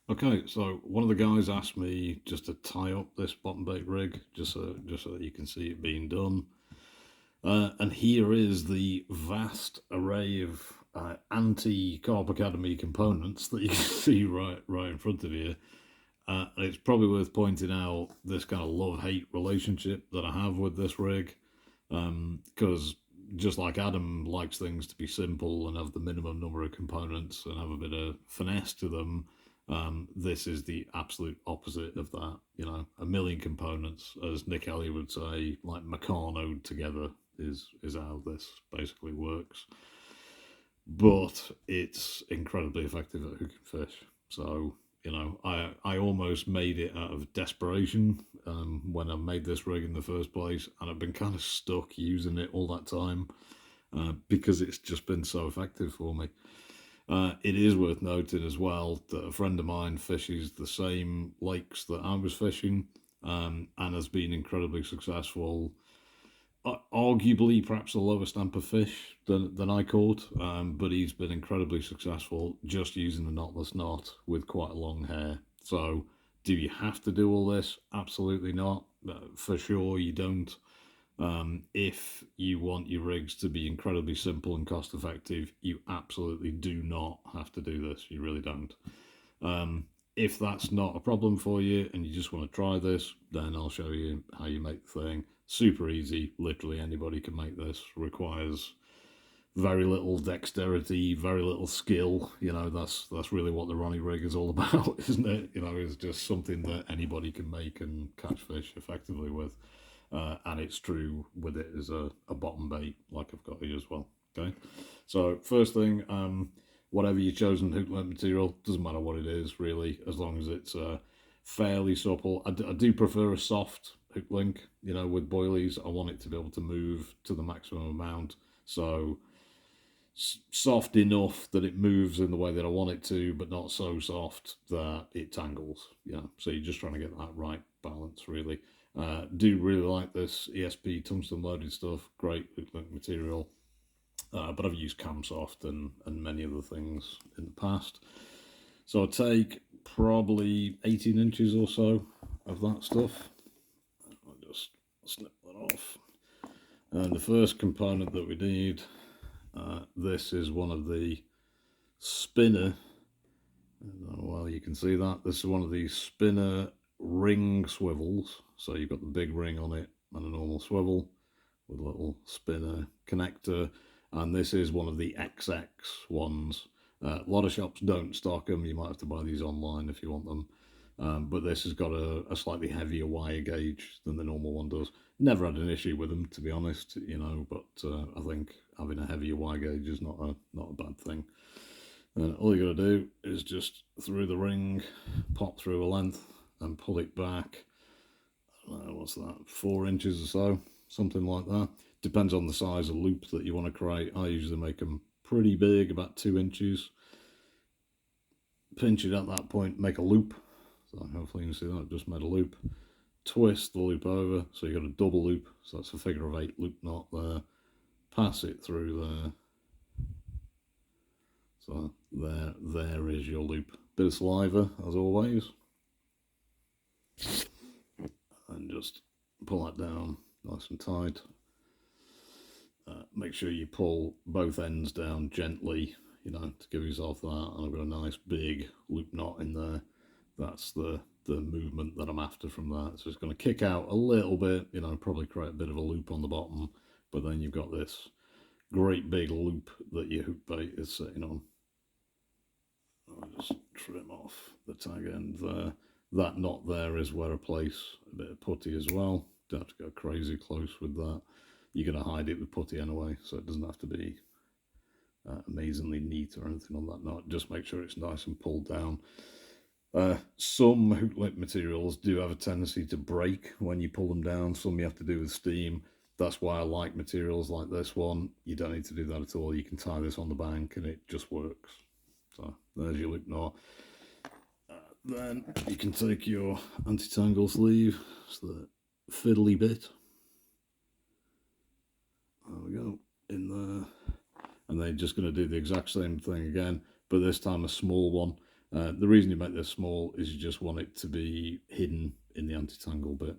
Okay, so one of the guys asked me just to tie up this bottom bait rig, just so that you can see it being done. And here is the vast array of anti-Carp Academy components that you can see right in front of you. And it's probably worth pointing out this kind of love-hate relationship that I have with this rig, because just like Adam likes things to be simple and have the minimum number of components and have a bit of finesse to them, this is the absolute opposite of that. You know, a million components, as Nick Elliott would say, like Meccanoed together is how this basically works. But it's incredibly effective at hooking fish. So I almost made it out of desperation when I made this rig in the first place, and I've been kind of stuck using it all that time because it's just been so effective for me. It is worth noting as well that a friend of mine fishes the same lakes that I was fishing, and has been incredibly successful. Arguably, perhaps a lower stamp of fish than I caught, but he's been incredibly successful just using the knotless knot with quite a long hair. So, do you have to do all this? Absolutely not. For sure, you don't. If you want your rigs to be incredibly simple and cost effective, you absolutely do not have to do this. You really don't. If that's not a problem for you and you just want to try this, then I'll show you how you make the thing. Super easy. Literally anybody can make this. Requires very little dexterity, very little skill. You know, that's really what the Ronnie rig is all about, isn't it? You know, it's just something that anybody can make and catch fish effectively with. And it's true with it as a bottom bait, like I've got here as well. Okay, so first thing, whatever your chosen hook length material, doesn't matter what it is really, as long as it's fairly supple. I do prefer a soft hook link, you know, with boilies. I want it to be able to move to the maximum amount. So soft enough that it moves in the way that I want it to, but not so soft that it tangles. Yeah, so you're just trying to get that right balance, really. Do really like this ESP tungsten loaded stuff. Great hook link material. But I've used Camsoft and many other things in the past. So I take probably 18 inches or so of that stuff. I'll just snip that off. And the first component that we need, this is one of the spinner. Well, you can see that. This is one of these spinner ring swivels. So you've got the big ring on it and a normal swivel with a little spinner connector. And this is one of the XX ones. A lot of shops don't stock them. You might have to buy these online if you want them. But this has got a slightly heavier wire gauge than the normal one does. Never had an issue with them, to be honest, you know. But I think having a heavier wire gauge is not a bad thing. And all you got to do is just through the ring, pop through a length, and pull it back. What's that? 4 inches or so, something like that. Depends on the size of loop that you want to create. I usually make them pretty big, about 2 inches. Pinch it at that point, make a loop. So hopefully you can see that, I've just made a loop. Twist the loop over, so you've got a double loop, so that's a figure of 8 loop knot there. Pass it through there. So there is your loop. Bit of saliva, as always. And just pull that down nice and tight. Make sure you pull both ends down gently, you know, to give yourself that. And I've got a nice big loop knot in there. That's the movement that I'm after from that. So it's going to kick out a little bit, you know, probably create a bit of a loop on the bottom, but then you've got this great big loop that your hook bait is sitting on. I'll just trim off the tag end there. That knot there is where I place a bit of putty as well. Don't have to go crazy close with that. You're going to hide it with putty anyway, so it doesn't have to be amazingly neat or anything on that knot. Just make sure it's nice and pulled down. Some hook link materials do have a tendency to break when you pull them down. Some you have to do with steam. That's why I like materials like this one. You don't need to do that at all. You can tie this on the bank and it just works. So there's your loop knot. Then you can take your anti-tangle sleeve, it's the fiddly bit. There we go, in there. And then just going to do the exact same thing again, but this time a small one. The reason you make this small is you just want it to be hidden in the anti-tangle bit.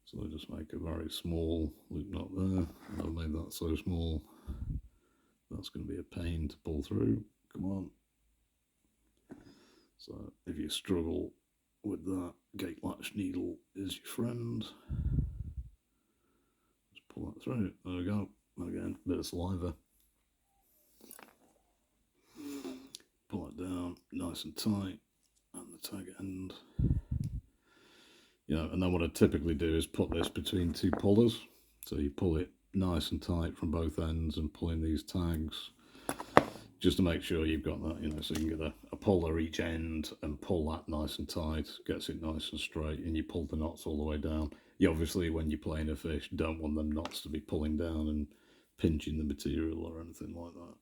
So I just make a very small loop knot there. I've made that so small. That's going to be a pain to pull through. Come on. So if you struggle with that, gate latch needle is your friend. Just pull that through. There we go. Again, a bit of saliva. Pull it down nice and tight, and the tag end. And then what I typically do is put this between two pullers. So you pull it nice and tight from both ends and pull in these tags just to make sure you've got that, so you can get a puller each end and pull that nice and tight, gets it nice and straight, and you pull the knots all the way down. You obviously, when you're playing a fish, don't want them knots to be pulling down and pinching the material or anything like that.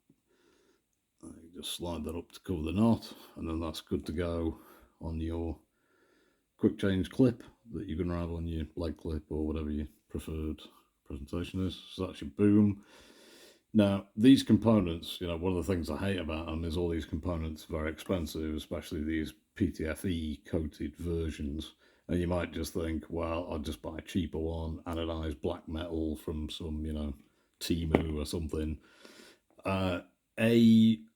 You just slide that up to cover the knot, and then that's good to go on your quick change clip that you can have on your leg clip or whatever your preferred presentation is. So that's your boom. Now, these components, one of the things I hate about them is all these components are very expensive, especially these PTFE coated versions. And you might just think, well, I'll just buy a cheaper one, anodized black metal from some, Temu or something.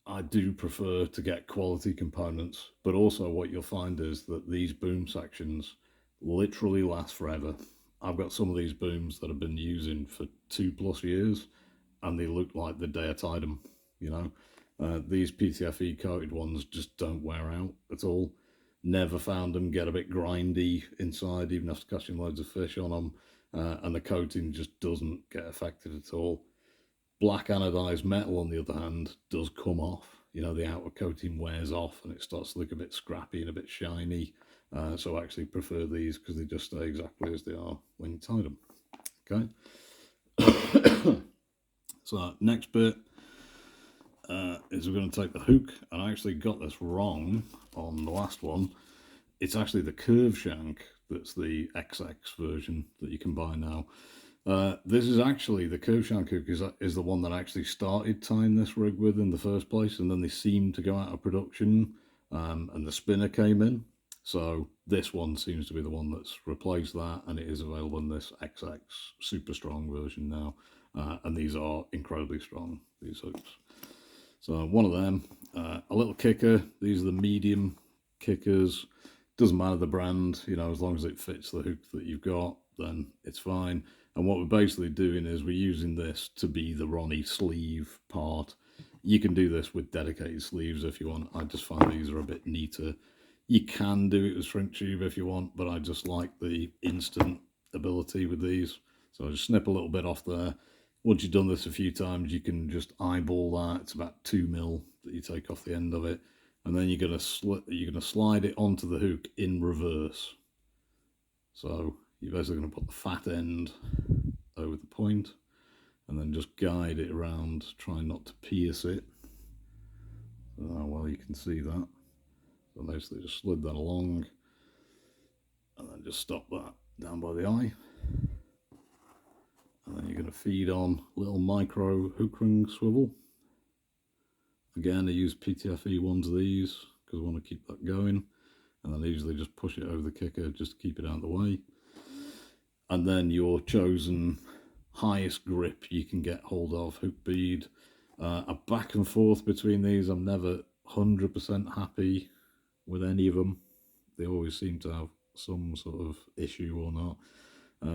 I do prefer to get quality components, but also what you'll find is that these boom sections literally last forever. I've got some of these booms that I've been using for 2+ years, and they look like the day I tied them, These PTFE coated ones just don't wear out at all. Never found them get a bit grindy inside, even after catching loads of fish on them, and the coating just doesn't get affected at all. Black anodized metal, on the other hand, does come off. The outer coating wears off and it starts to look a bit scrappy and a bit shiny. So I actually prefer these because they just stay exactly as they are when you tie them. Okay. So next bit is we're going to take the hook, and I actually got this wrong on the last one. It's actually the curve shank that's the XX version that you can buy now. This is actually, the curve shank hook is the one that I actually started tying this rig with in the first place, and then they seemed to go out of production, and the spinner came in. So this one seems to be the one that's replaced that, and it is available in this XX super strong version now. And these are incredibly strong, these hooks. So one of them, a little kicker. These are the medium kickers. Doesn't matter the brand, as long as it fits the hook that you've got, then it's fine. And what we're basically doing is we're using this to be the Ronnie sleeve part. You can do this with dedicated sleeves if you want. I just find these are a bit neater. You can do it with shrink tube if you want, but I just like the instant ability with these. So I just snip a little bit off there. Once you've done this a few times, you can just eyeball that. It's about 2 mil that you take off the end of it. And then you're going to slide it onto the hook in reverse. So you're basically going to put the fat end over the point and then just guide it around, trying not to pierce it. Well, you can see that. So basically just slid that along and then just stop that down by the eye. And then you're going to feed on little micro hook ring swivel. Again, I use PTFE ones of these because I want to keep that going. And then I usually just push it over the kicker just to keep it out of the way. And then your chosen highest grip you can get hold of hook bead. A back and forth between these. I'm never 100% happy with any of them. They always seem to have some sort of issue or not.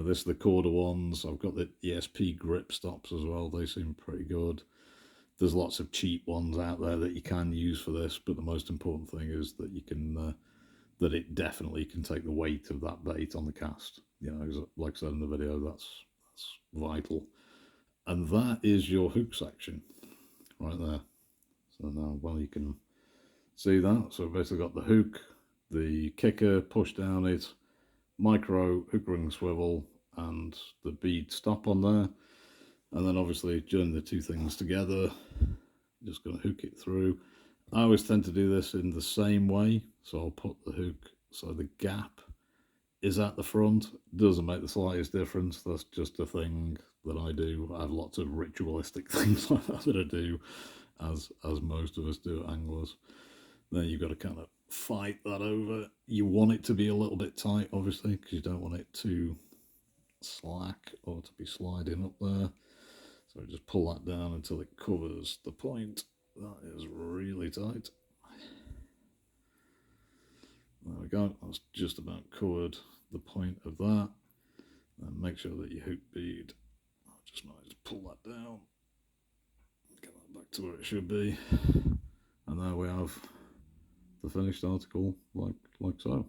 This is the Corda ones. I've got the ESP grip stops as well. They seem pretty good. There's lots of cheap ones out there that you can use for this, but the most important thing is that you can, that it definitely can take the weight of that bait on the cast. Like I said in the video, that's vital. And that is your hook section right there. So now, well, you can see that. So we've basically got the hook, the kicker, push down it, micro hook ring swivel, and the bead stop on there. And then obviously join the two things together. Just going to hook it through. I always tend to do this in the same way. So I'll put the hook so the gap is at the front. Doesn't make the slightest difference. That's just a thing that I do. I have lots of ritualistic things like that I do, as most of us do at anglers. Then you've got to kind of fight that over. You want it to be a little bit tight, obviously, because you don't want it to slack or to be sliding up there. So just pull that down until it covers the point. That is really tight. There we go. That's just about covered the point of that. And make sure that your hook bead, just manage to pull that down. Get that back to where it should be. And there we have the finished article, like so.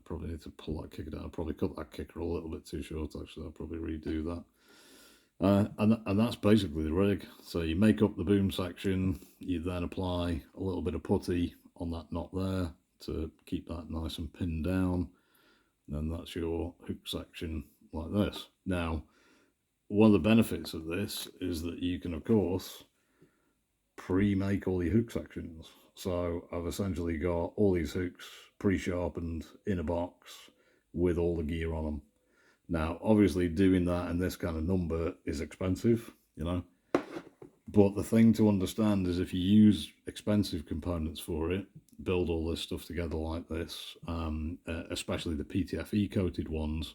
Probably need to pull that kicker down. I'll probably cut that kicker a little bit too short, actually. I'll probably redo that. And that's basically the rig. So you make up the boom section, you then apply a little bit of putty on that knot there to keep that nice and pinned down. And that's your hook section like this. Now, one of the benefits of this is that you can, of course, pre-make all your hook sections. So I've essentially got all these hooks pre-sharpened in a box with all the gear on them. Now, obviously, doing that in this kind of number is expensive, you know. But the thing to understand is if you use expensive components for it, build all this stuff together like this, especially the PTFE coated ones,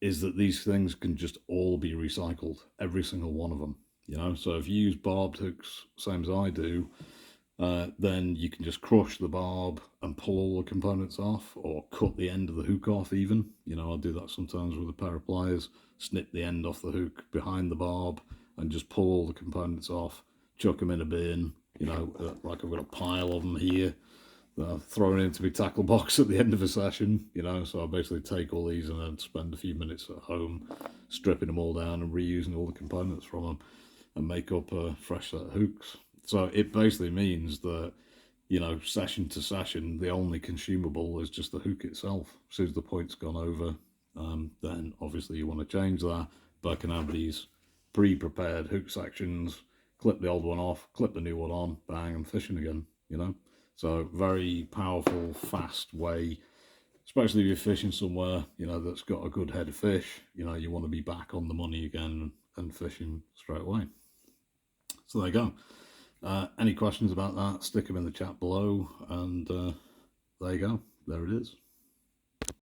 is that these things can just all be recycled, every single one of them, you know. So if you use barbed hooks, same as I do, then you can just crush the barb and pull all the components off, or cut the end of the hook off even. You know, I'll do that sometimes with a pair of pliers, snip the end off the hook behind the barb and just pull all the components off, chuck them in a bin, you know, like I've got a pile of them here that I've thrown into my tackle box at the end of a session, you know. So I basically take all these and then spend a few minutes at home stripping them all down and reusing all the components from them and make up a fresh set of hooks. So it basically means that, you know, session to session, the only consumable is just the hook itself. As soon as the point's gone over, then obviously you want to change that. But I can have these pre-prepared hook sections, clip the old one off, clip the new one on, bang, I'm fishing again, you know. So very powerful, fast way, especially if you're fishing somewhere, you know, that's got a good head of fish. You know, you want to be back on the money again and fishing straight away. So there you go. Any questions about that, stick them in the chat below, and there you go. There it is.